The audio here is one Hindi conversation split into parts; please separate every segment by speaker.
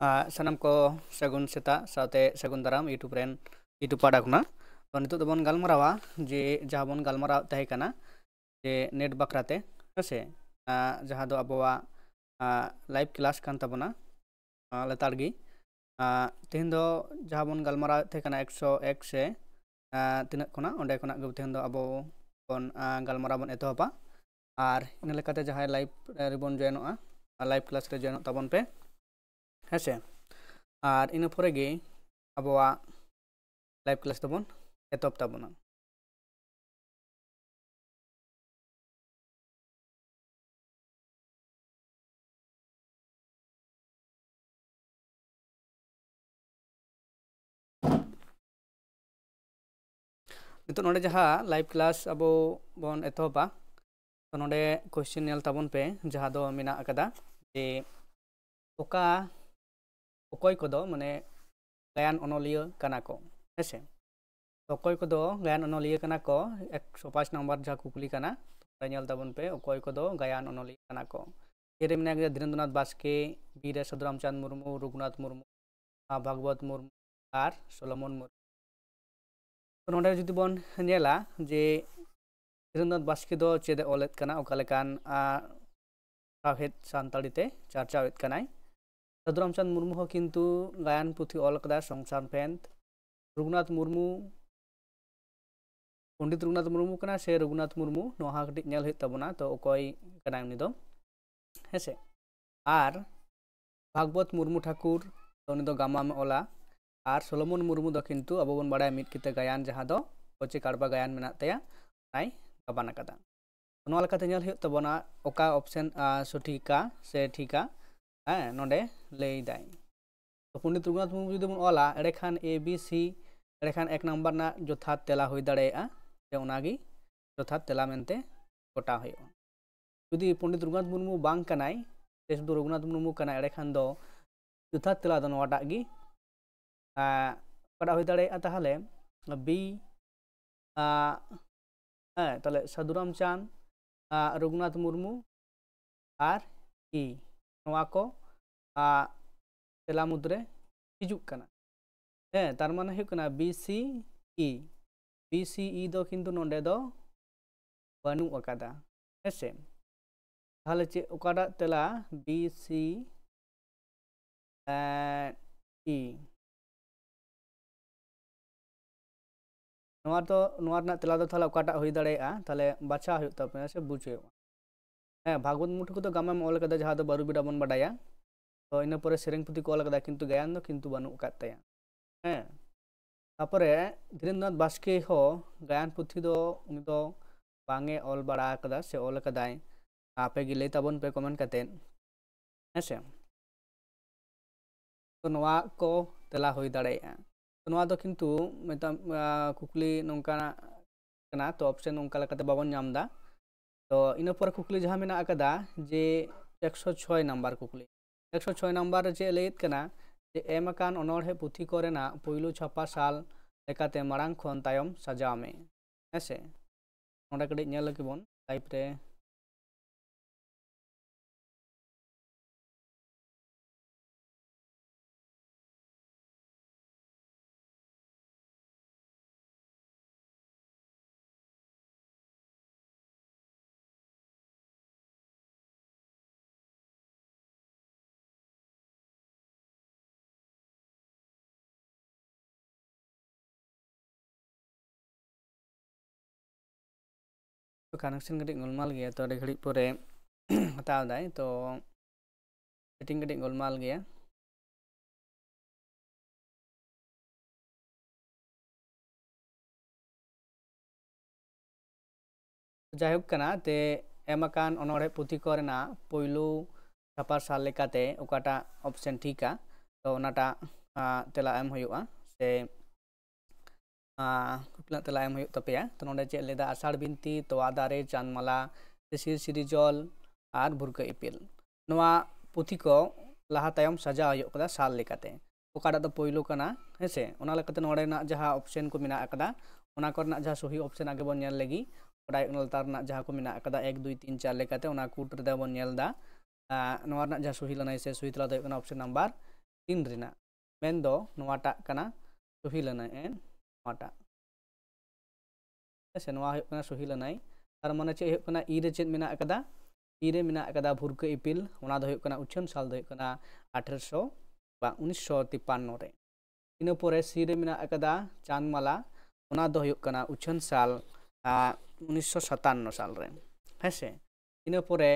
Speaker 1: Sanam ko sagun seta saute sagun daram YouTube pada kuna to nitu dobon galmarawa je jaha bon galmaraw tahe kana je net bakrate hese jaha do abawa live class kan tabona letar gi tehin do jaha bon galmaraw tahe kana 101 se tinak kona onde kona go tehin do abo bon galmaraw bon etopa ar ina lekate jaha live ribon joinoa live class re join tabon pe হ্যাঁ আর ইনা পরে গে আবহাওয়া লাইভ ক্লাস তখন এতপ তাবনা নিতো নড়ে যাহা লাইভ ক্লাস আবো বন এতপা তো নড়ে কোশ্চেন নেল তাবন পে যাহা দো মিনা আকাদা যে ওকা অকয় কদো মানে গায়ান অনলিয় কানা কো হেসে অকয় কদো গায়ান অনলিয় কানা কো 105 নম্বর যা কুকুলি কানা নেল তাবন পে অকয় কদো গায়ান অনলিয় কানা কো এর মিনা ধীরেন্দ্রনাথ বাস্কে বীর সদরামচাঁদ মুর্মু রঘুনাথ মুর্মু ভাগবত মুর্মু আর সলোমন মুর্মু তো নড়ে যদি বন নেলা যে ধীরেন্দ্রনাথ বাস্কে দো চেদে অলেত কানা ওকালেকান সাহেদ সান্তাড়িতে চর্চাওয়েত কানাই সদরামচাঁদ মুর্মু হো কিন্তু গায়ান পুঁথি অল কাদা সংসার পেন্ট রঘুনাথ মুর্মু पंडित रघुनाथ मुर्मू कना से रघुनाथ मुर्मू नोहा कटी नेल हुई तबना तो ओकय कना उनी दो हेसे आर भागवत मुर्मू ठाकुर तो उनी दो गामा में ओला आर सोलोमन मुर्मू दो किंतु अब बन बड़ा मिट किते गायन जहां दो कोचे काड़बा गायन मेना तया नाय गाबाना कदा नोआ लकाते नेल हुई तबना ओका ऑप्शन सठिका से ठीका नोडे लई दाय तो पंडित रघुनाथ मुर्मू जुदी बन ओला एड़े खान ए बी सी एड़े खान एक नंबर ना यथार्थ तेला हुई दाड़ेया उनागी यथार्थ तेला मेनते गोटा हुई जुदी पंडित रघुनाथ मुर्मू बांग कनाय शुधु रघुनाथ मुर्मू कना एड़े खान दो यथार्थ तेला दो नोआटा गी गोटा हुई दाड़ेया ताहले बी ताहले साधुरामचांद रघुनाथ मुर्मू आर ई नोआ को तेला मुद्रे हिजुक कना तार माने हुई कना बी सी ई BCE दो किंतु नोंडे दो बानु अकादा हेसे ताहले चे ओकाडा तेला BCE नोआ तो नोआ ना तेला दो थाला ओकाटा हुई दाड़ेया ताहले बाछा हुई तबे से बुझे भागवत मुठु को तो गामा में ओल कदा जहां दो बारू बिडा बन बडाया तो इना परे सेरेंग पुति को ओल कदा किंतु गायन दो किंतु बानु अकातया तापरे धीरेन्द्रनाथ बास्के हो गायन पुथी दो उनी दो बांगे ऑल बड़ा कदा से ऑल कदाय आपे गिले तबन पे कमेंट करते हेसे तो नोआ को तेला होई दाड़ेया तो नोआ दो किंतु मेता कुकली नोंका कना तो ऑप्शन नोंका लकाते बाबन नामदा तो इना पर कुकली जहां मेना अकदा जे 106 नंबर कुकली 106 नंबर जे लेत कना एमकान अनोढ़े पुथी कोरेना पुइलु छापा साल लेकाते मारांग खन तायम सजाव में हेसे नोडे कड़ी नेल लगिबोन लाइव रे कनेक्शन कटी गोलमाल गया तो अड़े घड़ी पर हताव दाय तो सेटिंग कटी गोलमाल गया जायक कना ते एमकान अनोढ़े पुथी कोरेना पुइलु छापा साल लेकाते ओकाटा ऑप्शन ठीका तो ओनाटा तेला एम हुयुआ से कुपला तेला एम हुयुग तपेया तो नोडे चे लेदा आषाढ़ बिनती तो आदारे चांदमाला सिर सिरिजल आर भुरका इपिल नोआ पुथी को लाहा तायम सजा हुयुग कदा साल लेकाते ओकाटा दो पहिलो कना हेसे ओना लेकाते नोडे ना जहां ऑप्शन को मिना अकदा ओना करना जहां सही ऑप्शन आगे बन नेल लगी डायगोनल तार ना जहां को मिना अकदा 1 2 3 4 लेकाते ओना कूट रे बन नेल दा नोआ ना जहां सही लनाय से सही तला दो ऑप्शन नंबर तीन रिना मेन दो नवाटा कना सही लनाई एन नवाटा से नवा हुयुग कना सही लनाई तार माने चे हुयुग कना ई रे चेद मेना अकदा ई रे मेना अकदा भुरका इपिल ओना दो हुयुग कना उछन साल दो हुयुग कना 1800 बा 1953 रे इन पोरे सी रे मेना अकदा चांदमाला ओना दो हुयुग कना उछन साल 1957 साल रे हेसे इन पोरे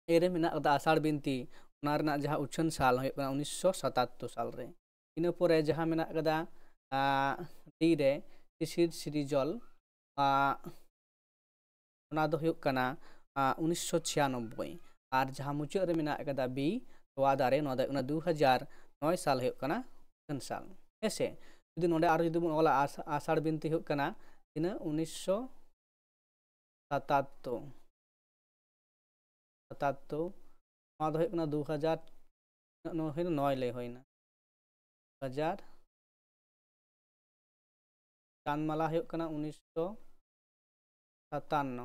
Speaker 1: ए रे मेना अकदा आषाढ़ बिनती ओना रना जहां उछन साल हुयुग कना 1977 साल रे इन पोरे जहां मेना अकदा डी रे शिशिर श्रीजल ओना दो हुयुग कना 1996 और जहां मुचाद रे मेना अकदा बी तोवा दारे नोदा 2009 साल हुयुग कना उछन साल हेसे जुदी नोडे आरो जुदी बन ओला आषाढ़ बिनती हुयुग कना तिना 1977 नोआ दो हुयुग कना 2009 ले होइना 2000 चांदमाला हुयुग कना 1957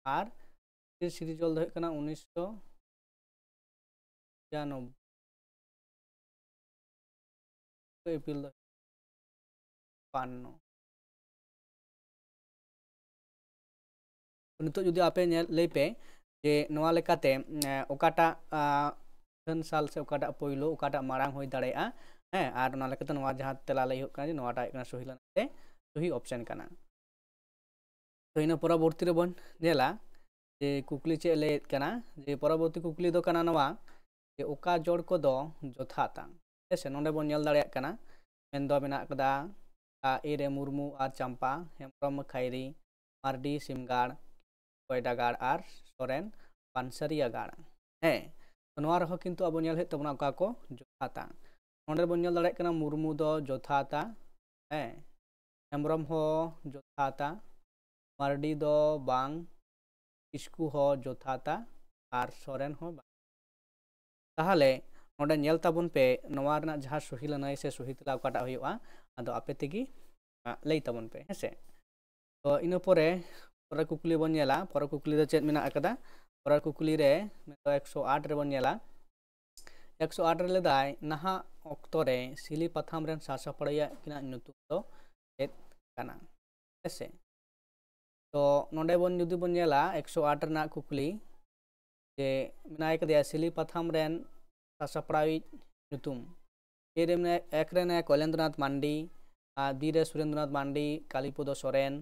Speaker 1: और श्रीजल दो हुयुग कना 1996 इपिल दो 55 नितो जुदी आपे ले पे जे नोआ लेकाते ओकाटा धन साल से ओकाटा पोइलो ओकाटा मारांग होई दाड़ेया हैं और नोआ लेकाते नोआ जहां तेला लई हुयुग कना नोआटा हुयुग कना सही लनाते सही ऑप्शन कना तो इन परवर्ती रे बन नेला जे कुकली चे ले कना जे परवर्ती कुकली दो कना नोआ जे ओका जोड़ को दो जोथाता ऐसे नोंडे बन नेल दाड़ेया कना मेन दो मेना कदा ए रे मुर्मू और चंपा हेमब्रम खैरी मार्डी सिमगाड़ कोयडागाड़ और सोरेन पानसरिया गाड़ है नोआ रहो किंतु अब नेल हुयुग तबना ओका को जोथाता नोंडे बन नेल दाड़ेया कना मुर्मू दो जोथाता है हेमब्रम हो जोथाता मार्डी दो बांग किस्कू हो जोथाता और सोरेन हो ताहले नोंडे नेल ताबुन पे नोआ रना जहां सही लनाई से सही तला ओकाटा हुयुगा आदो आपे तेगी लई ताबुन पे हेसे तो इन पोरे पोरे कुकली बन नेला पोरे कुकली दो चेद मेना अकदा पोरे कुकली रे 108 रे बन नेला 108 रे लेदाय नहा ऑक्टो रे सिली पथाम रेन सासापड़िया किना नुतुम दो चेद कना हेसे तो नोंडे बन जुदी बन नेला 108 रना कुकली जे मेनाय कदिया सिली पथाम रेन सासापड़ाई नुतुम ए रे मेना एक रे ने कलेंद्रनाथ मांडी बी रे सुरेंद्रनाथ मांडी कालीपद सोरेन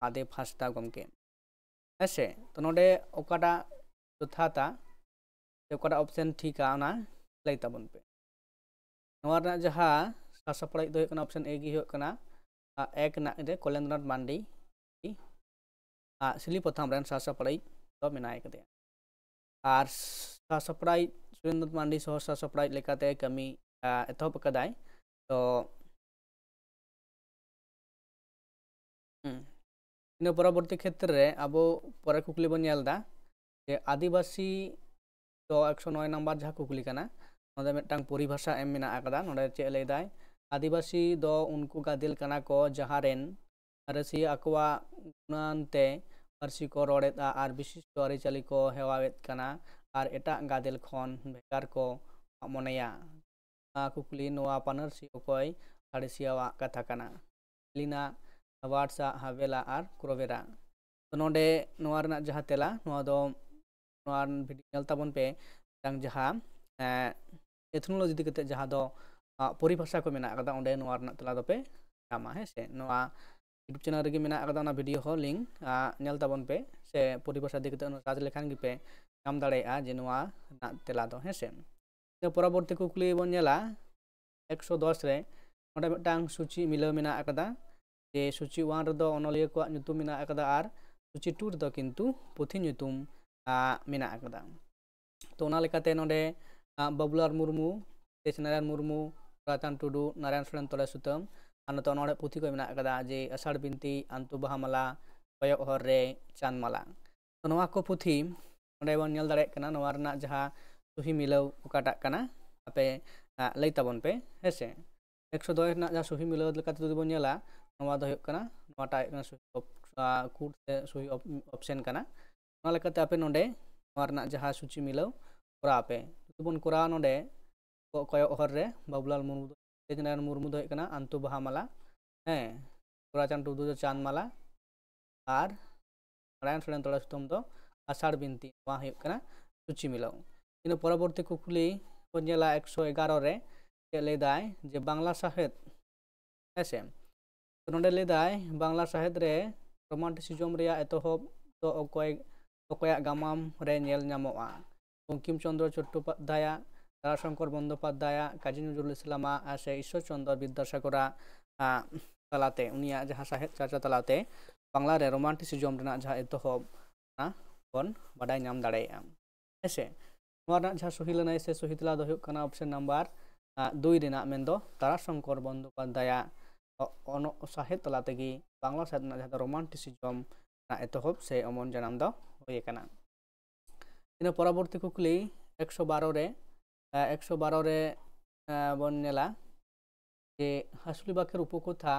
Speaker 1: आदे फास्ता गमके ऐसे तो नोडे ओकाटा जोथाता ओकाटा ऑप्शन ठीक आना लई ताबन पे नोआ रना जहां सासापड़ाई दो हुयुग कना ऑप्शन ए गी हुयुग कना एक ना रे कलेंद्रनाथ मांडी सिली पथाम रेन सासापड़ाई तो मेनाय कदिया और सासापड़ाई सुरेंद्रनाथ मांडी सह सासापड़ाई लेकाते कमी एतहब कदाय तो इन परवर्ती क्षेत्र रे अब परे कुकली बन नेलदा जे आदिवासी तो 109 नंबर जहां कुकली कना नोदे मिदटांग परिभाषा एम मेना आकदा नोडे चे लेदाय आदिवासी दो उनको गादिल कना को जहां रेन रसिया अकवा गुणानते पारसी को रोड़ेदा और विशिष्ट अरिचाली को हेवावेद कना और एटा गादिल खन भेगार को मनेया कुकली नोआ पानरसी ओकय साड़ेसियावा कथा कना लिना वाट्सा हावेला और क्रोवेरा तो नोडे नोआ रना जहां तेला नोआ दो नोआ भिडियो नेल ताबन पे तंग जहां एथनोलॉजी दिकते जहां दो परिभाषा को मेना आकदा ओंडे नोआ रना तेला दो पे जामा है से नोआ यूट्यूब चैनल रे मेना आकदा ना वीडियो हो लिंक नेल ताबन पे से परिभाषा दिकते साज लेखान गी पे नाम दाड़ेया जे नोआ ना तेला दो है से परवर्ती कुकली बन नेला 110 रे ओंडे मिदटांग सूची मिलाव मेना आकदा जे सूची 1 रे दो अनलिया को नुतुम मेना आकदा और सूची 2 रे दो किंतु पुथि नुतुम मेना आकदा तो ओना लेकाते नोडे बबुलार मुर्मू तेजनारायण मुर्मू रातान टुडू नारायण सोरेन तोड़े सुतम और नतो नोडे पुथि को मेना आकदा जे आषाढ़ बिनती आंतु बहामाला कयक हर रे चांदमाला तो नोआ को पुथि नोडे बन नेल दाड़े कना नोआ रना जहां सही मिलाव ओकाटा कना आपे लई ताबन पे हेसे 102 रना जहां सही मिलाव लेकाते जुदी बन नेला नोआ दो हुयुग कना नोआटा कूट से सही ऑप्शन कना ओना लेकाते आपे नोडे नोआ रना जहां सूची मिलाव कोरा पे बन कोरा नोडे कोयो हर रे बाबूलाल मुर्मू तेजनारायण मुर्मू दो कना आंतु बाहा माला कोराचान टुडू दो चांद माला और नारायण सोरेन तोड़ा सुतम दो आषाढ़ बिनती सूची मिलाओ इन परवर्ती कुकली को नेला 111 रे लेदाय जे बांग्ला साहित्य ऐसे तो नोडे लेदाय बांग्ला साहित्य रे रोमांटिसिज्म रे एतोहब तो ओकोया गामाम रे नेल नामोआ बंकिम चंद्र चट्टोपाध्याय ताराशंकर बंदोपाध्याय काजी नजरुल इस्लाम से ईश्वर चंद्र विद्यासागर तलाते उनिया जहाँ साहित्य चर्चा तलाते बांग्ला रे रोमांटिसिज्म रेना जहाँ एतोहब बन बाडाय नाम दाड़ेया ऐसे जहाँ सही लनाय से सही तला दो ऑप्शन नंबर 2 रेना मेंदो ताराशंकर बंदोपाध्याय साहित्य तला तेगी बांग्ला साहित्य जहाँ रोमांटिसिज्म एतोहब से अमन जनाम दो होय कना इन परवर्ती कुकली 112 रे बन नेला जे हासुली बाकेर उपकथा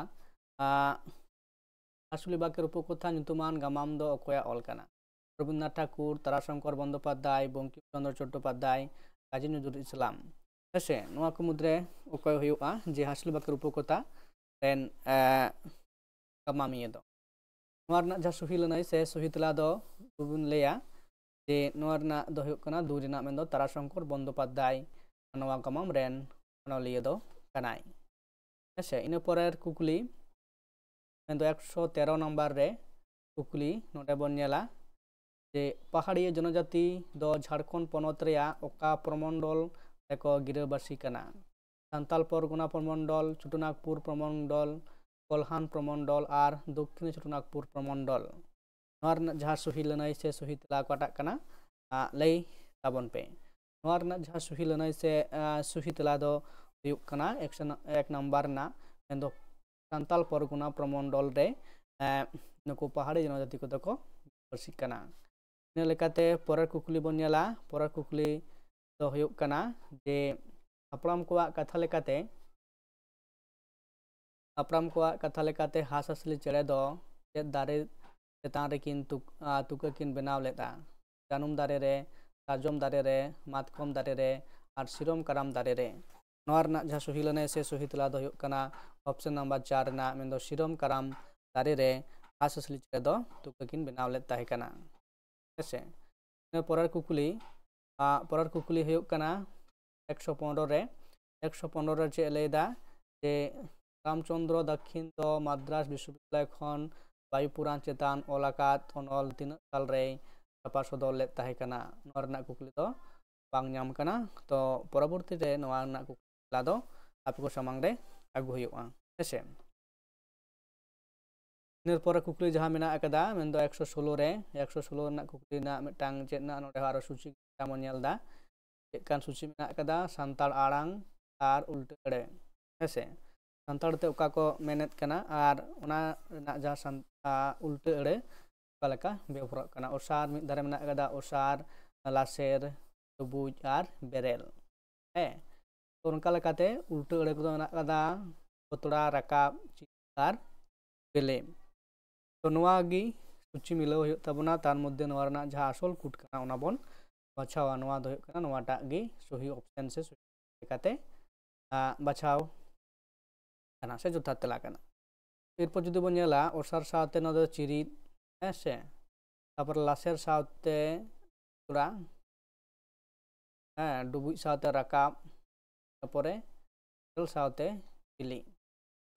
Speaker 1: ᱧᱩᱛᱩᱢᱟᱱ गामाम दो अकोया ऑल कना रवीन्द्रनाथ ठाकुर ताराशंकर बंदोपाध्याय बंकिम चंद्र चट्टोपाध्याय काजी नजरुल इस्लाम ऐसे नोआ को मुद्रे अकोय हुयुआ जे हासुली बाकेर उपकथा रेन गामामिया दो नोआ रना जहाँ सही लनाय से सही तला दो बुन लेया जे नोआ रना दो हुयुक कना 2 रेना मेंदो ताराशंकर बंदोपाध्याय नोआ गामाम रेन अनलिया दो कनाय ऐसे इन परेर कुकली मेंदो 113 नंबर रे कुकली नोडे बन नेला जे पहाड़ी जनजाति दो झारखंड पनत रेया ओका प्रमंडल एको गिराबासी कना सांताल परगना प्रमंडल छोटनागपुर प्रमंडल कोल्हान प्रमंडल और दक्षिण छोटनागपुर प्रमंडल जहाँ सही लनाय से सही तला काटा कना लई ताबन पे जहाँ सही लनाय से सही तला दो हुयुक कना 1 नंबर ना मेंदो सांताल परगना प्रमंडल रे नुकु पहाड़ी जनजाति को दको बसी कना इन लेकाते परेर कुकली बन नेला परेर कुकली दो हुयुक कना जे हापड़ाम कोआ कथा लेकाते हांस-हांसली चेड़े दो चेद दारे चेतान रेकिन तुका किन बनाव लेदा जानुम दारे रे सारजम दारे रे मातकम दारे रे और सिरम काराम दारे रे नोआ रना जहाँ सही लनाय से सही तला दो हुयुक कना ऑप्शन नंबर 4 ना मेंदो सिरम काराम दारे रे हांस-हांसली चेड़े दो तुका किन बनाव लेद ताहे कना ऐसे परेर कुकली हुयुक कना 115 रे चे लेदा जे रामचंद्र दक्षिण दो मद्रास विश्वविद्यालय खन वायुपुराण चेतान ओलाकात अनल तीन साल रे छापा सदर लेद ताहे कना नोआ रना कुकली दो बांग नाम कना तो परवर्ती रे नोआ रना कुकली दो आपको सामांग रे आगु हुयुआ ऐसे इन पर कुकली जहाँ मेना अकदा मेंदो 116 रे 116 ना कुकली ना मिटांग चेना नोडे आरो सूची कामन नेलदा चेकान सूची मेना अकदा सांताल आड़ांग और उल्टे अड़े ऐसे सांताल ते उका को मेनेत कना और उना ना जहाँ उल्टे अड़े उका व्यवहार कना ओसार मिद दारे मेना अकदा ओसार लासेर सबुज और बेरेल तो उनका लेकाते उल्टे अड़े को मेना अकदा पतड़ा राकाब चितार बेले तो नोआगी सूची मिलाव हुयुक ताबोना तार मध्य नोआ रना जहाँ आसल कूट कना ओना बोन बाछावा नोआ दो हुयुक कना नोआटाग गी सही ऑप्शन से सही लेकाते बाछाव कना से जोथा तेला कना एरपर जुदी बोन नेला ओसार सावते नोआ दो चिरित से तापर लासेर सावते तुड़ा डुबुज सावते राकाब तापरे बेरेल सावते बिली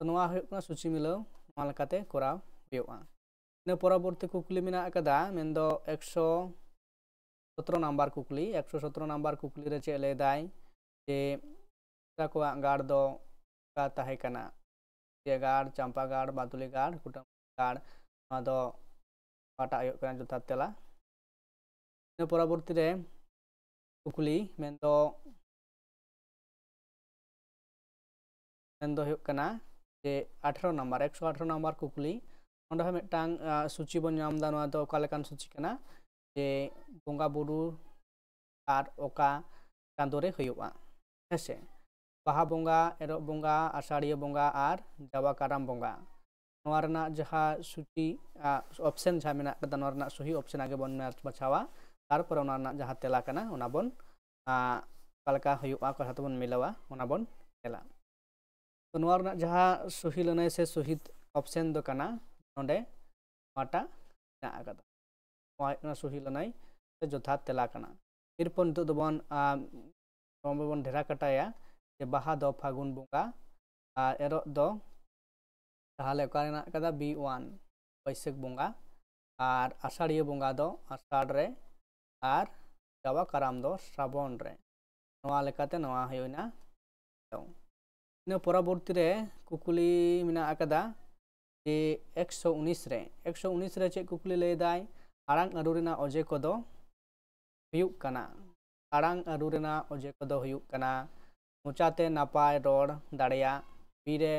Speaker 1: तो नोआ हुयुक कना सूची मिलाव नोआ लेकाते कोराव हुयुआ इन परवर्ती कुकली मेना अकदा मेंदो 117 नंबर कुकली 117 नंबर कुकली रे चे लेदाय जे को गाड़ दो का ताहे कना जे गाड़ चंपा गाड़ बातुली गाड़ कुटम गाड़ नोआ दो पाटा हुयुक कना जोथा तेला इन परवर्ती रे कुकली मेंदो हुयुक कना जे 18 नंबर 118 नंबर कुकली ओंडे मिटांग सूची बन नाम दा नोआ दो ओका लेकान सूची कना जे बोंगा बुरु और ओका चांदो रे हुयुआ ऐसे बाहा बोंगा एरो बोंगा आषाढ़िया बोंगा और जावा काराम बोंगा नोआ रना जहाँ सूची ऑप्शन जहाँ मेना कदा नोआ रना सही ऑप्शन आगे बन बाछावा तारपर ओना रना जहाँ तेला कना ओना बन पलका हुआ को साथ बन मिलावा ओना बन नेला तो नोआ रना जहाँ सही लनाय से सही ऑप्शन दो कना नोंडे माटा ना आगदा नोआ सही लनाय से जोथा तेला कना इरपन तो दोबन बन ढेरा कटाया जे बाहा दो फागुन बुंगा एरो दो ताहले ओकारेना कदा B1 बैसाख बुंगा और आषाढ़िया बुंगा दो आषाढ़ रे और जावा कराम दो श्रावण रे नोआ लेकाते नोआ होयना तो इन परवर्ती रे कुकुली मिना आकदा जे 119 रे चे कुकुली लय दाय आड़ांग आरु रेना अजे कोदो हुयुक कना आड़ांग आरु रेना अजे कोदो हुयुक कना मोचाते नापाय रोड दाड़िया बीरे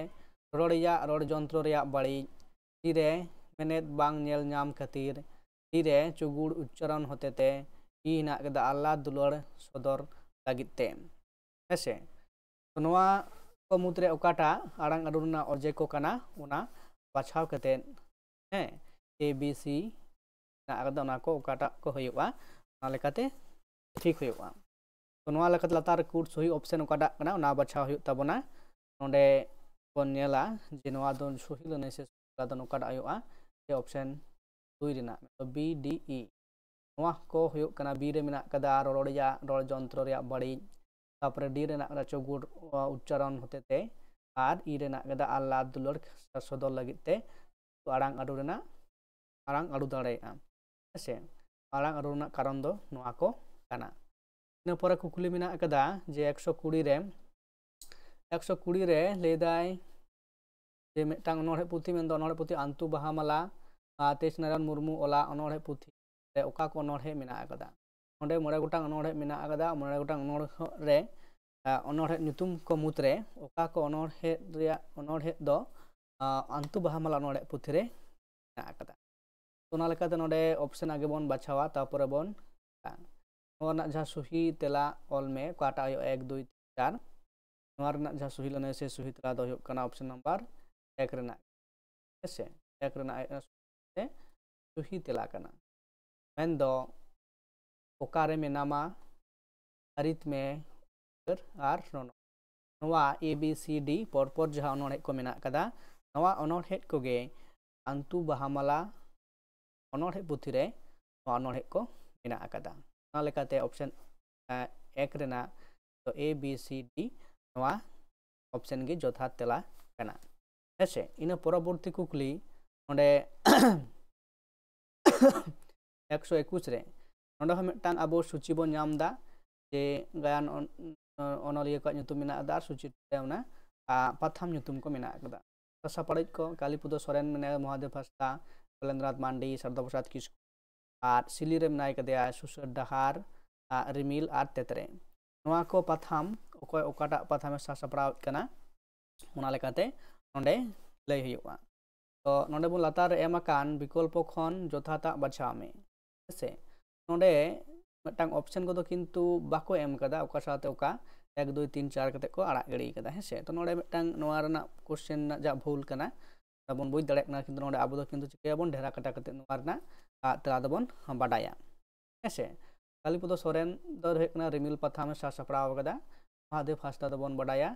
Speaker 1: रोड़िया रोड जंत्र रेया बाड़ी तीरे मेनेद बांग नेल नाम खातिर तीरे चुगुड़ उच्चारण होतेते ई हिना कदा आल्ला दुलर सदर लागिते हेसे तो नोआ को मुद्रे ओकाटा आड़ांग आरु रेना अजे को कना उना बाछाव कते हैं ABC ना अगदा ना को ओकाटा को हुयुआ ना लेकाते ठीक हुयुआ तो नोआ लेकाते लतार कुट सही ऑप्शन ओकाटा कना ना बाछाव हुयु ताबोना नोंडे बन नेला जे नोआ दो सही लने से ओकाटा ओकाटा हुयुआ जे ऑप्शन 2 रेना तो BDE नोआ को हुयुक कना B रे मेना कदा रोड़िया रोड़ जंत्र रेया बड़ी तापरे D रेना कदा चौगुड़ उच्चारण होतेते और ई रेना कदा आल्ला दुलर सदर लगिते तो आड़ांग आरु रेना आड़ांग आरु दाड़ेया हेसे आड़ांग आरु रेना कारण दो नोआ को काना इन परे कुकुली मेना कदा जे 120 रे लेदाय जे मिटांग अनोढ़े पुथी मेन दो अनोढ़े पुथी आंतु बाहामाला तेज नारायण मुर्मू ओला अनोढ़े पुथी रे ओका को अनोढ़े मेना कदा ओंडे मोड़े गोटांग अनोढ़े मेना कदा मोड़े गोटांग अनोढ़े रे अनोढ़े नुतुम को मुद्रे ओका को अनोढ़े दो आंतु बाहामाला अनोढ़े पुथी रे मेना कदा ओना लेकाते नोडे ऑप्शन आगे बन बाछावा तारपरे बन नोना जहाँ सही तेला ऑल में काटा 1 2 3 4 नोआ रना जहाँ सही लने से सही तेला दो कना ऑप्शन नंबर 1 रेना हेसे 1 रेना से सही तेला कना मेन दो ओकारे मेनामा अरित में आर नोआ ABCD परपर जहाँ अनोढ़े को मेना कदा नोआ अनोढ़े कोगे आंतु बाहामाला अनोढ़े पुथी रे अनोढ़े को मेना कदा ना लेकाते ऑप्शन 1 रेना तो ABCD नोआ ऑप्शन गे जोथा तेला कना हेसे इन परवर्ती कुकली नोडे 121 रे नोडे हम मिटांग आबो सूची बन नामदा जे गायन अनलिया को nyutum मेना दा सूची तेवना पाथाम nyutum को मेना कदा तसा पड़ित को कालीपुदो सोरेन मेना महादेव हंसदा कलेंद्रनाथ मांडी सरदा प्रसाद किस्कु और सिली रे मेना कदया सुसर डहार रिमिल और तेतरे नोआ को पाथाम ओकोय ओकाटा पाथामे सासपड़ा कना ओना लेकाते नोंडे लय हुयुआ तो नोंडे बन लातार एमाकान विकल्प खन जोथाता बाछामे हेसे नोंडे मिटांग ऑप्शन को किंतु बाको एम कदा ओका साथे ओका 1 2 3 4 कते को आड़ा गड़ी कदा हेसे तो नोंडे मिटांग नोआ रना क्वेश्चन जा भूल कना तबन बुझ दाड़े कना किंतु नोंडे आबो दो किंतु चिकैबन ढेरा कटा कते नोआ रना तेला दबन बाडाया हेसे कालीपुदो सोरेन दो हेकना रिमिल पाथाम में सासपड़ाव कदा महादेव हंसदा दबन बाडाया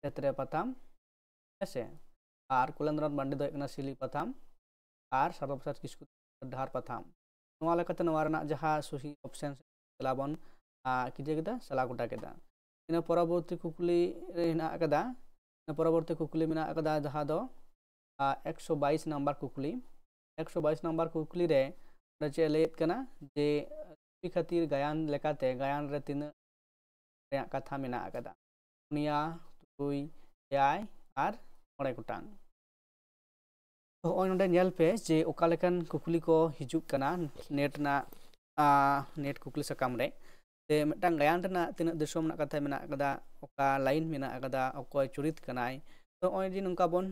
Speaker 1: तेतरे पाथाम हेसे और कुलेंद्रनाथ मांडी दो हेकना सिली पाथाम और सरदा प्रसाद किस्कु ढार पाथाम नोआ लेकाते नोआ रना जहाँ सही ऑप्शन तेला बन किजे केदा सला गोटा केदा इन परवर्ती कुकुली हेना कदा परवर्ती कुकुली मेना कदा जहाँ दो 122 नंबर कुकुली 122 नंबर कुकुली रे चे लेत कना जे खातिर गायन लेकाते गायन रे तीन कथा मेना कदा उनिया तुई याय और 9 गोटांग तो नोंडे नेल पे जे ओका लेकान कुकुली को हिजुक कना नेट ना नेट कुकुली सकाम रे ते मिटांग गायन रेना तीन दिसोम ना कथा मेना कदा ओका लाइन मेना कदा ओकोय चुरित कनाय तो ओय जी नंका बन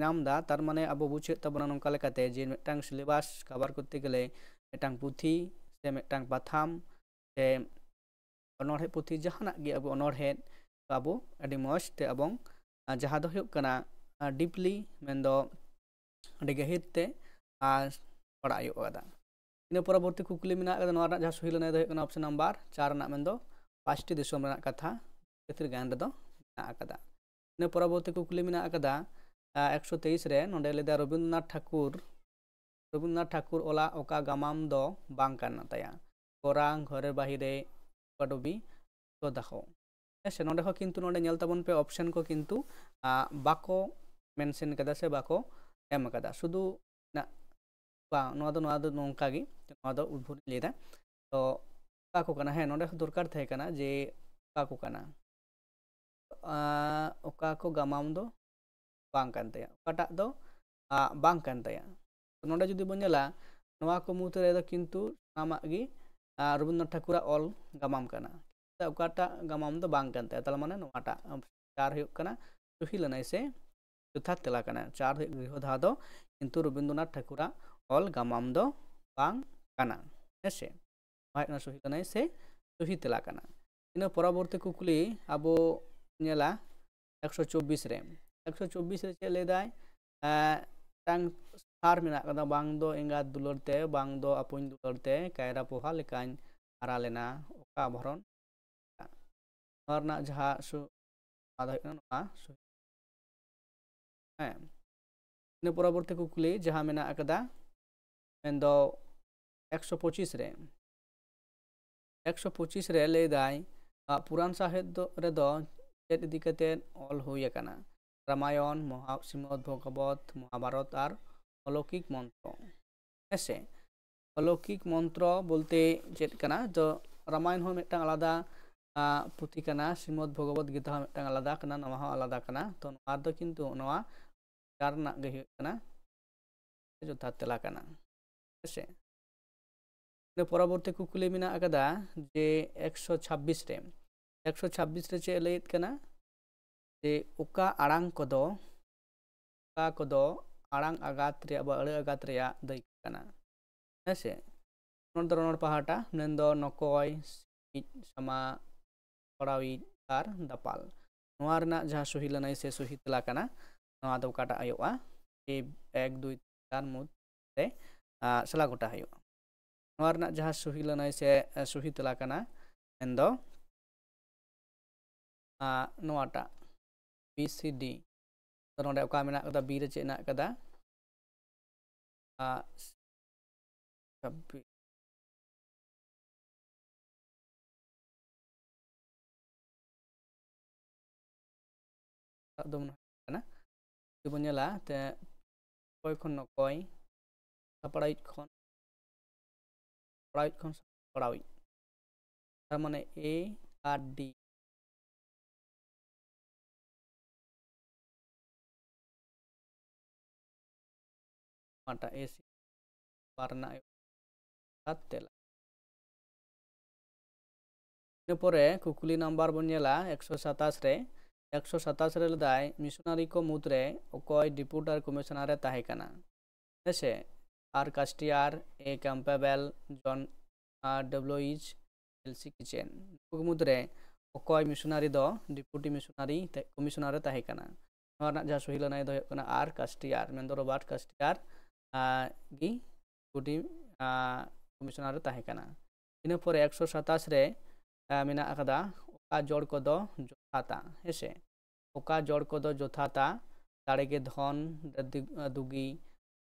Speaker 1: नाम दा तार माने अब बुझे तबना नंका लेकाते जे मिटांग सिलेबास कवर करते गेले मिटांग पुथी से मिटांग पाथाम से अनोढ़े पुथी जहाना गे अब अनोढ़े अब अडी मौज ते अबंग जहाँ दो हुयुक कना डीपली मेन दो अडी गहिर ते पढ़ा हुयुक कदा ᱤᱱᱟᱹ ᱯᱚᱨᱚᱵᱚᱨᱛᱤ ᱠᱩᱠᱞᱤ ᱢᱮᱱᱟᱜ ᱟᱠᱟᱫᱟ ᱱᱚᱣᱟ ᱨᱮᱱᱟᱜ ᱡᱟᱦᱟᱸ ᱥᱚᱦᱤ ᱞᱟᱹᱱᱟᱹᱭ ᱫᱚ ᱦᱩᱭᱩᱜ ᱠᱟᱱᱟ ᱚᱯᱥᱚᱱ ᱱᱟᱢᱵᱟᱨ 4 ᱨᱮᱱᱟᱜ ᱢᱮᱱᱫᱚ 5টি ᱫᱤᱥᱚᱢ ᱨᱮᱱᱟᱜ ᱠᱟᱛᱷᱟ ᱵᱷᱤᱛᱨᱤ ᱜᱟᱭᱟᱱ ᱨᱮᱫᱚ ᱢᱮᱱᱟᱜ ᱟᱠᱟᱫᱟ ᱤᱱᱟᱹ ᱯᱚᱨᱚᱵᱚᱨᱛᱤ ᱠᱩᱠᱞᱤ ᱢᱮᱱᱟᱜ ᱟᱠᱟᱫᱟ 123 ᱨᱮ ᱱᱚᱰᱮ ᱞᱟᱹᱭᱫᱟ ᱨᱚᱵᱤᱱᱫᱨᱚᱱᱟথ ঠাকুর ওলা ওকা গামাম ᱫᱚ ᱵᱟᱝ ᱠᱟᱱᱟ ᱛᱟᱭᱟ ᱠᱚᱨᱟᱝ ᱜᱷᱚᱨᱮ ᱵᱟহিরে ᱯᱟᱰᱚᱵি ᱠᱚ ᱫᱟᱠᱚ ᱦᱮᱸᱥᱮ ᱱᱚᱰᱮ ᱦᱚᱸ ᱠᱤᱱᱛᱩ ᱱᱚᱰᱮ ᱧᱮᱞ ᱛᱟᱵᱚᱱ ᱯᱮ ᱚᱯᱥᱚᱱ ᱠᱚ ᱠᱤᱱᱛᱩ ᱵᱟᱠᱚ ᱢᱮᱱᱥᱮᱱ ᱠᱟᱫᱟ ᱥᱮ ᱵᱟᱠᱚ ᱮᱢ ᱟᱠᱟᱫᱟ ᱥᱩᱫᱷᱩ ᱵᱟᱝ ᱱᱚᱣᱟ ᱫᱚ ᱱᱚᱝᱠᱟ ᱜᱮ ᱱᱚᱣᱟ ᱫᱚ ᱩদ্ভুত ᱞᱟᱹᱭᱫᱟ ᱛᱚ ᱚᱠᱟ ᱠᱚ ᱠᱟᱱᱟ ᱦᱮᱸ ᱱᱚᱰᱮ ᱦᱚᱸ ᱫᱚᱨᱠᱟর ᱛᱟᱦᱮᱸ ᱠᱟᱱᱟ ᱡᱮ ᱚᱠᱟ ᱠᱚ ᱠᱟᱱᱟ ᱚᱠᱟ ᱠᱚ ᱜᱟᱢᱟᱢ ᱫᱚ bang kan taya okatak do bang kan taya nonde judi bon nyela noa ko mutre do kintu nama gi Rabindranath Thakur ol gamam kana okatak gamam do bang kan taya tala mane noata 4 huyuk kana suhi lanai se যথার্থ তেলা কানা 4 গৃহধা do কিন্তু রবীন্দ্রনাথ ঠাকুর ol gamam do bang kana hese হয় না সহি লানাই se সহি তেলা কানা ᱤᱱᱟᱹ ᱯᱚᱨᱚᱵᱚᱨᱛᱤ ᱠᱩᱠᱞᱤ ᱟᱵᱚ ᱧᱮᱞᱟ 124 ᱨᱮ 124 ᱨᱮ ᱪᱮᱫ ᱞᱟᱹᱭᱫᱟᱭ ᱛᱟᱝ ᱥᱟᱨ ᱢᱮᱱᱟᱜ ᱠᱟᱫᱟ ᱵᱟᱝ ᱫᱚ ᱮᱸᱜᱟᱛ ᱫᱩᱞᱟᱹᱲ ᱛᱮ ᱵᱟᱝ ᱫᱚ ᱟᱯᱚᱧ ᱫᱩᱞᱟᱹᱲ ᱛᱮ ᱠᱟᱭᱨᱟ ᱯᱚᱦᱟ ᱞᱮᱠᱟᱧ ᱦᱟᱨᱟ ᱞᱮᱱᱟ ᱚᱠᱟ ᱵᱷᱚᱨᱚᱱ ᱱᱚᱣᱟ ᱨᱮᱱᱟᱜ ᱡᱟᱦᱟᱸ ᱟᱫᱚ ᱦᱩᱭᱩᱜ ᱠᱟᱱᱟ ᱱᱚᱣᱟ ᱦᱮᱸ ᱤᱱᱟᱹ ᱯᱚᱨᱚᱵᱚᱨᱛᱤ ᱠᱩᱠᱞᱤ ᱡᱟᱦᱟᱸ ᱢᱮᱱᱟᱜ ᱟᱠᱟᱫᱟ ᱢᱮᱱᱫᱚ 125 ᱨᱮ 125 ᱨᱮ ᱞᱟᱹᱭᱫᱟᱭ পুরাণ সাহিত্য রেদো চেত ইদি কাতেন অল হুই আকানা রামায়ণ শ্রীমদ ভগবত মহাভারত আর অলৌকিক মন্ত্র এসে অলৌকিক মন্ত্র বলতে চেত কানা তো রামায়ণ হো মিদটাং আলাদা পুঁথি কানা শ্রীমদ ভগবত গীতা হো মিদটাং আলাদা কানা নওয়া হো আলাদা কানা তো নওয়া ᱫᱚ ᱠᱤᱱᱛᱩ ᱱᱚᱣᱟ ᱪᱟᱨ ᱨᱮᱱᱟᱜ ᱜᱮ ᱦᱩᱭᱩᱜ ᱠᱟᱱᱟ ᱡᱚᱛᱷᱟᱛ ᱛᱮᱞᱟ ᱠᱟᱱᱟ ᱦᱮᱸᱥᱮ ᱤᱱᱟᱹ ᱯᱚᱨᱚᱵᱚᱨᱛᱤ ᱠᱩᱠᱞᱤ ᱢᱮᱱᱟᱜ ᱟᱠᱟᱫᱟ ᱡᱮ 126 ᱨᱮ 126 ᱨᱮ ᱪᱮᱫ ᱞᱟᱹᱭᱮᱫ ᱠᱟᱱᱟ ᱡᱮ ᱚᱠᱟ ᱟᱲᱟᱝ ᱠᱚᱫᱚ ᱟᱲᱟᱝ ᱟᱜᱟᱛ ᱨᱮᱭᱟᱜ ᱵᱟ ᱟᱹᱲᱟᱹ ᱟᱜᱟᱛ ᱨᱮᱭᱟᱜ ᱫᱟᱹᱭᱠᱟᱹ ᱠᱟᱱᱟ ᱦᱮᱸᱥᱮ ᱱᱚᱰᱮ ᱨᱚᱱᱚᱲ ᱯᱟᱦᱴᱟ ᱢᱮᱱᱫᱚ ᱱᱚᱠᱚᱭ ᱥᱤᱡ ᱥᱟᱢᱟ ᱯᱟᱲᱟᱣᱤᱡ ᱟᱨ ᱫᱟᱯᱟᱞ ᱱᱚᱣᱟ ᱨᱮᱱᱟᱜ ᱡᱟᱦᱟᱸ ᱥᱚᱦᱤ ᱞᱟᱹᱱᱟᱹᱭ ᱥᱮ ᱥᱚᱦᱤ ᱛᱮᱞᱟ ᱠᱟᱱᱟ ᱱᱚᱣᱟ ᱫᱚ ᱚᱠᱟᱴᱟᱜ ᱦᱩᱭᱩᱜᱼᱟ 1 2 3 ᱢᱩᱫ ᱨᱮ ᱥᱟᱞᱟ ᱜᱚᱴᱟ ᱦᱩᱭᱩᱜᱼᱟ ᱱᱚᱣᱟ ᱨᱮᱱᱟᱜ ᱡᱟᱦᱟᱸ ᱥᱚᱦᱤ ᱞᱟᱹᱱᱟᱹᱭ ᱥᱮ ᱥᱚᱦᱤ ᱛᱮᱞᱟ ᱠᱟᱱᱟ ᱢᱮᱱᱫᱚ ᱱᱚᱣᱟᱴᱟᱜ BCD ᱛᱚ ᱱᱚᱰᱮ ᱚᱠᱟ ᱢᱮᱱᱟᱜ ᱠᱟᱫᱟ B ᱨᱮ ᱪᱮᱫ ᱢᱮᱱᱟᱜ ᱠᱟᱫᱟ ᱫᱚ ᱠᱟᱱᱟ ᱡᱩᱫᱤ ᱵᱚᱱ ᱧᱮᱞᱟ ᱛᱮ ᱚᱠᱚᱭ ᱠᱷᱚᱱ ᱱᱚᱠᱚᱭ ᱥᱟᱯᱲᱟᱣᱤᱡ ᱠᱷᱚᱱ ᱯᱟᱲᱟᱣᱤᱡ তার মানে A আর D মাটা AC পারনা তেলা ᱤᱱᱟᱹ ᱯᱚᱨᱮ ᱠᱩᱠᱞᱤ ᱱᱟᱢᱵᱟᱨ ᱵᱚᱱ ᱧᱮᱞᱟ 127 ᱨᱮ 127 ᱨᱮ ᱞᱮᱫᱟᱭ ᱢᱤশনারি ᱠᱚ ᱢᱩᱫᱽᱨᱮ ᱚᱠᱚᱭ ᱰᱤᱯᱩᱴᱟᱨ ᱠᱚᱢᱤশনার ᱮ ᱛᱟᱦᱮᱸ ᱠᱟᱱᱟ ᱦᱮᱸᱥᱮ আর কাস্টিয়ার এ ক্যাম্পবেল জন ডব্লিউইচ এলসি কিচেন ᱱᱩᱠᱩ ᱢᱩᱫᱽᱨᱮ ᱚᱠᱚᱭ ᱢᱤশনারি ᱫᱚ ᱰᱤᱯᱩᱴᱤ ᱢᱤশনারি ᱠᱚᱢᱤশনার ᱮ ᱛᱟᱦᱮᱸ ᱠᱟᱱᱟ ᱱᱚᱣᱟ ᱨᱮᱱᱟᱜ ᱡᱟᱦᱟᱸ ᱥᱚᱦᱤ ᱞᱟᱹᱱᱟᱹᱭ ᱫᱚ ᱦᱩᱭᱩᱜ ᱠᱟᱱᱟ আর কাস্টিয়ার ᱢᱮᱱᱫᱚ ᱨᱚᱵᱟর্ᱴ কাস্টিয়ার ᱜᱤ ᱰᱤᱯᱩᱴᱤ ᱠᱚᱢᱤশনার ᱮ ᱛᱟᱦᱮᱸ ᱠᱟᱱᱟ ᱤᱱᱟᱹ ᱯᱚᱨᱮ 127 ᱨᱮ ᱢᱮᱱᱟᱜ ᱟᱠᱟᱫᱟ ᱚᱠᱟ ᱡᱚᱲ ᱠᱚᱫᱚ ᱡᱚᱛᱷᱟᱛᱟ ᱦᱮᱸᱥᱮ ᱚᱠᱟ ᱡᱚᱲ ᱠᱚᱫᱚ ᱡᱚᱛᱷᱟᱛᱟ ᱫᱟᱲᱮᱜᱮ ᱫᱷᱚᱱ ᱫᱩᱜᱤ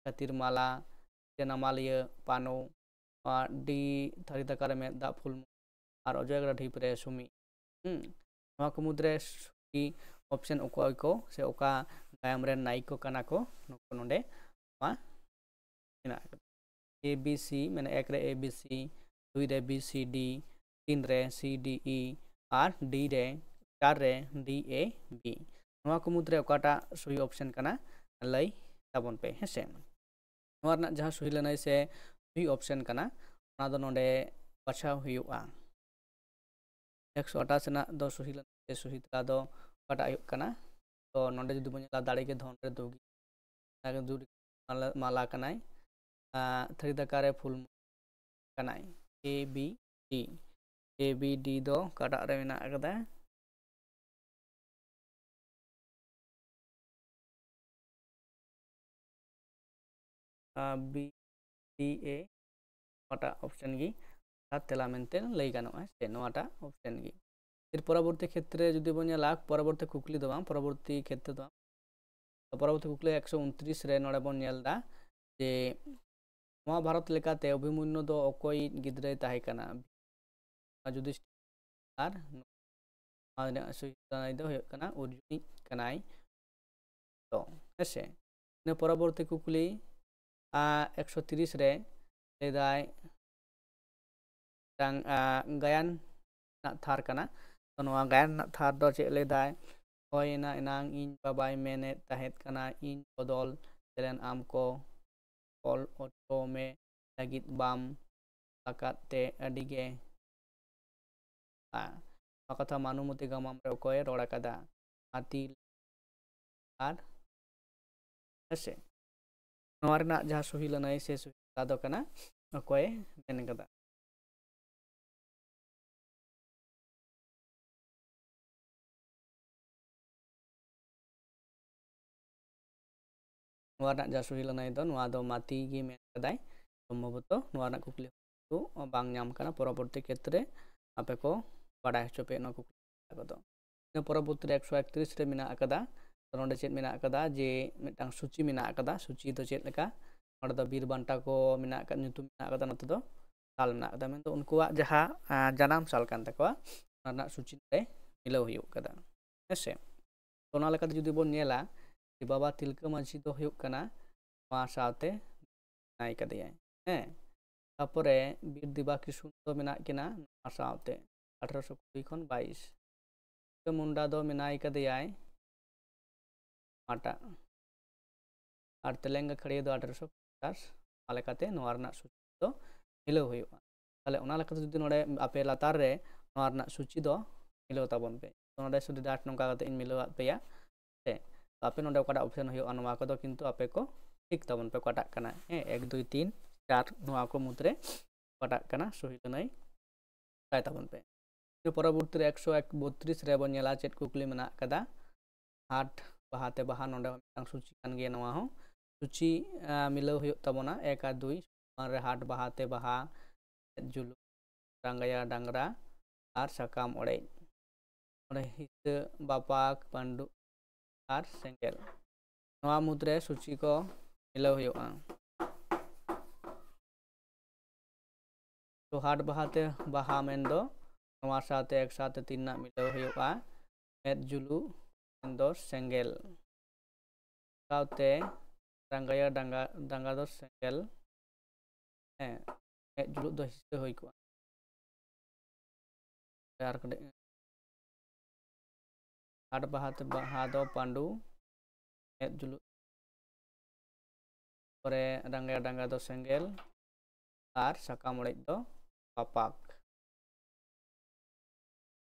Speaker 1: ᱠᱷᱟᱹᱛᱤᱨ ᱢᱟᱞᱟ ᱡᱮᱱᱟᱢᱟᱞᱤᱭᱟᱹ ᱯᱟᱱᱳ ᱰি ᱛᱷᱟᱹᱨᱤ ᱫᱟᱠᱟ ᱨᱮ ᱢᱮᱫ ᱫᱟᱜ ᱯᱷᱩᱞ আর অজয় গড়া ঢিপ রে সুমি ᱱᱚᱣᱟ ᱠᱚ ᱢᱩᱫᱽᱨᱮ ᱚᱯᱥᱮᱱ ᱚᱠᱚᱭ ᱠᱚ ᱥᱮ ᱚᱠᱟ ᱜᱟᱭᱟᱢ ᱨᱮᱱ ᱱᱟᱭᱤᱠ ᱠᱚ ᱠᱟᱱᱟ ᱠᱚ ᱱᱩᱠᱩ ᱱᱚᱰᱮ ᱱᱚᱣᱟ ᱢᱮᱱᱟᱜ ᱟᱠᱟᱫᱟ ABC ᱢᱟᱱᱮ 1 ᱨᱮ ABC 2 ᱨᱮ BCD 3 ᱨᱮ CDE আর D রে 4 রে DAB ᱱᱚᱣᱟ ᱠᱚ ᱢᱩᱫᱽᱨᱮ ᱚᱠᱟᱴᱟᱜ সহি অপশন ᱠᱟᱱᱟ ᱞᱟᱹᱭ ᱛᱟᱵᱚᱱ ᱯᱮ ᱦᱮᱸᱥᱮ ᱱᱚᱣᱟ ᱨᱮᱱᱟᱜ ᱡᱟᱦᱟᱸ ᱥᱚᱦᱤ ᱞᱟᱹᱱᱟᱹᱭ ᱥᱮ সহি অপশন ᱠᱟᱱᱟ ᱚᱱᱟ ᱫᱚ ᱱᱚᱰᱮ ᱵᱟᱪᱷᱟᱣ ᱦᱩᱭᱩᱜᱼᱟ 128 ᱨᱮᱱᱟᱜ ᱫᱚ ᱥᱚᱦᱤ ᱞᱟᱹᱱᱟᱹᱭ ᱥᱮ ᱥᱚᱦᱤ ᱛᱮᱞᱟ ᱫᱚ ᱚᱠᱟᱴᱟᱜ ᱦᱩᱭᱩᱜ ᱠᱟᱱᱟ ᱛᱚ ᱱᱚᱰᱮ ᱡᱩᱫᱤ ᱵᱚᱱ ᱧᱮᱞᱟ ᱫᱟᱲᱮᱜᱮ ᱫᱷᱚᱱ ᱨᱮ ᱫᱩᱜᱤ ᱢᱟᱞᱟ ᱠᱟᱱᱟᱭ ᱛᱷᱟᱹᱨᱤ ᱫᱟᱠᱟ ᱨᱮ ᱯᱷᱩᱞ ᱠᱟᱱᱟᱭ ABD ᱫᱚ ᱚᱠᱟᱴᱟᱜ ᱨᱮ ᱢᱮᱱᱟᱜ ᱟᱠᱟᱫᱟ BDA नोटा ऑप्शन गी तेला मेनते लई गानोआ से नोटा ऑप्शन गी फिर परवर्ती क्षेत्र जुदी बन नेला परवर्ती कुकली दो बांग परवर्ती क्षेत्र दो परवर्ती कुकली 129 रे नोडे बन नेलदा जे महाभारत लेकाते अभिमन्यु दो अकोई गिद्रे ताहे कना युधिष्ठिर आर दो होय कना अर्जुनी कनाई तो हेसे ने परवर्ती कुकली 130 रे लेदाय गायन थार कना तो नवा गायन थार दो चे लेदाय होयना इनांग इन बाबाई मेने ताहेत कना इन बदल चलन आम को ऑल ऑटो में लगित बाम लाकाते अडिगे कथा मानुमति गमाम रे कोय रोड़ा कदा आती आर हेसे नवा रना जहा सही लनाय से सही दो कना कोय मेन कदा नवा जहा सही लनाय दो नवा दो माती गी मेन कदाय सम्भवतो नवा रना कुकली तो बांग नाम कना परवर्ती क्षेत्र आपे को बाडाय हचोपे न कुकली को दो परवर्ती 131 रे मेना अकदा तो नोडे चेत मेना अकदा जे मिटांग सूची मेना अकदा सूची तो चेत लेका नोडे दो बीर बांटा को मेना अकदा ᱧᱩᱛᱩᱢ मेना अकदा नते दो साल मेना अकदा मेन तो उनकुआ जहा जनाम साल कान तकवा ना सूची रे मिलाव हुयुग कदा हेसे तो ना लेका जुदी बोन नेला कि बाबा तिलका मांझी दो हुयुग कना मा साथे नाय कदिया हे तापरे बीर दिबा कृष्ण दो मेना किना मा साथे 1820 खन 22 मुंडा दो मेनाय कदियाय माटा और तेलेंगा खड़िया दो 1850 आलेकाते नोरना सूची दो मिलाव हुयुगा ताले ओना लेकाते जुदी नोडे आपे लातार रे नोरना सूची दो मिलाव ताबन पे नोडे सुदी डाट नोंका काते इन मिलाव पेया ते आपे नोडे ओकाटा ऑप्शन हुयुगा नोवा को दो किंतु आपे को ठीक ताबन पे काटा कना 1 2 3 4 नोवा को मुद्रे काटा कना सही लनाय काय ताबन पे परवर्ती 132 रे बन नेला चेत कुकली मेना कदा हाट बहाते बहा नोडे मिटांग सूची कान गे नोवा हो सूची मिलाव हुयुग ताबोना 1 और 2 रे हाट बहाते बहा जुलु डांगया डांगरा और सकाम ओड़े ओड़े हित बापाक पांडु और सेंगेल नोवा मुद्रे सूची को मिलाव हुयुगा तो हाट बहाते बहा मेन दो नोवा साथे एक साथे 3 ना मिलाव हुयुगा मेद जुलु मेन दो सेंगेल साथे डांगया डांगा डांगा दो सेंगेल जुलु दो हिस्से होई को यार कड़े हाट बहाते बहा दो पांडु जुलु परे डांगया डांगा दो सेंगेल और सकाम ओड़े दो पापाक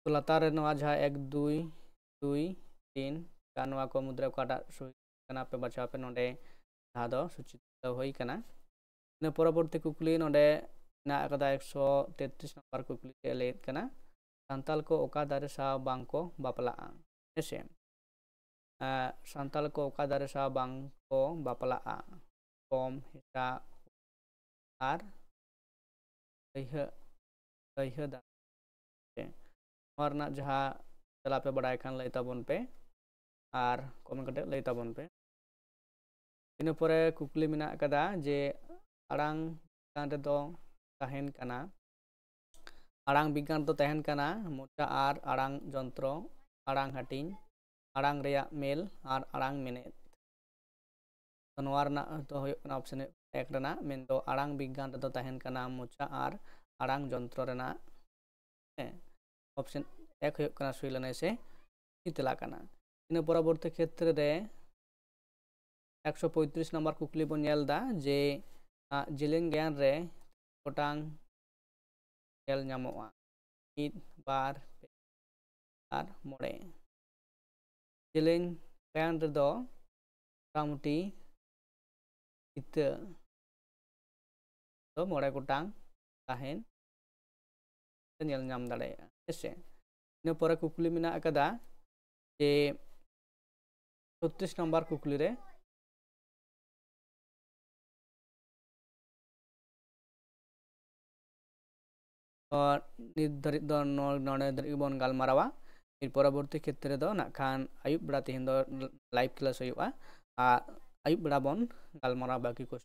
Speaker 1: तो लातार रे नोवा जहा 1 2 2 3 का नोवा को मुद्रा काटा सही कना पे बचा पे नोडे जहा दो सूची दो होई कना ने परवर्ती कुकली नोडे ना कदा 133 नंबर कुकली के लेत कना संताल को ओका दारे सा बांग को बापला हेसे संताल को ओका दारे सा बांग को बापला कम हिसा आर कह दा नोरना जहा चला पे बड़ाय खान लई ताबन पे और कमेंट कटे लई ताबन पे इन परे कुकली मेना कदा जे आड़ांग विज्ञान रे दो तहन कना आड़ांग विज्ञान दो तहन कना मोचा आर आड़ांग जंत्र आड़ांग हटिंग आड़ांग रेया मेल और आड़ांग मेनेत तो नोरना तो होयना ऑप्शन 1 रेना मेन दो आड़ांग विज्ञान रे दो तहन कना मोचा और आड़ांग जंत्र रेना ऑप्शन 1 होयना सही लनाय से इतला कना इन परवर्ती क्षेत्र रे 135 नंबर कुकली बन नेलदा जे जिलिंग ज्ञान रे गोटांग नेल ᱧᱟᱢᱚᱜᱼᱟ 1 2 और मोड़े जिलिंग ज्ञान रे दो मोटामुटी इता तो मोड़े गोटांग ताहेन नेल ᱧᱟᱢ दाड़ेया हेसे इन परे कुकली मेना कदा जे 36 नंबर कुकली रे नित धरित दो नोडे धरित बन गालमारावा एर परवर्ती क्षेत्र दो ना खान आयुब बड़ा तेहन दो लाइव क्लास हुआ आ आयुब बड़ा बन गालमारा बाकी क्वेश्चन